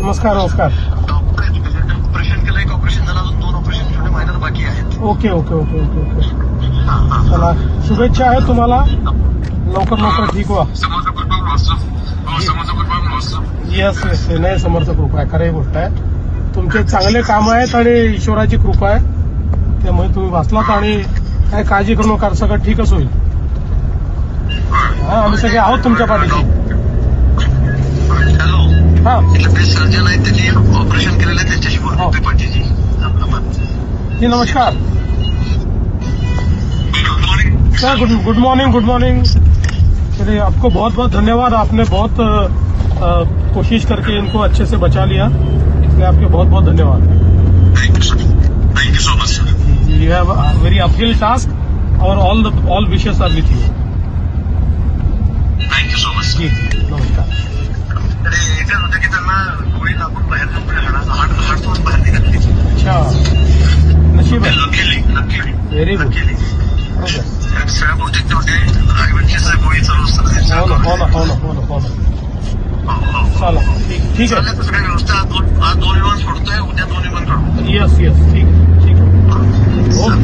नमस्कार नमस्कार. ऑपरेशन केलं, एक ऑपरेशन झालं, अजून 2 ऑपरेशन छोटे मायनर बाकी आहेत. Okay okay okay okay okay. चला शुभेच्छा आहे तुम्हाला, लवकर ठीक व्हा. येस येस, नाही समर्थ कृपा आहे, खरी गोष्ट आहे. तुमचे चांगले काम आहेत आणि ईश्वराची कृपा आहे, त्यामुळे तुम्ही वाचलात आणि काय काळजी करू नका, सगळं ठीकच होईल. हा, आम्ही सगळे आहोत तुमच्या पाठीशी. हॅलो, हा ते सर्जन आहेत, त्यांनी ऑपरेशन केलेलं आहे, त्यांच्याशी बोलतो ते पाठीची. जी नमस्कार good morning sir. Good morning good morning. चलिए, आपको बहुत बहुत धन्यवाद. आपने बहुत कोशिश करके इनको अच्छे से बचा लिया, इसलिए आपके बहुत बहुत धन्यवाद. Thank you so much sir. You have very uphill task और all wishes are with you. Thank you so much. जी नमस्कार. एकच होतं की त्यांना गोळी लागून बाहेर हाड सोडून बाहेर निघाली. अच्छा, नशीब आहे. Luckily very good. बरोबर. सगळ्या गोष्टी होते. आईवडची गोळी चालू असतात. हो ना. चला ठीक आहे. सगळ्या व्यवस्था आज 2 विमान सोडतोय, उद्या 2 विमान काढू. येस ठीक आहे.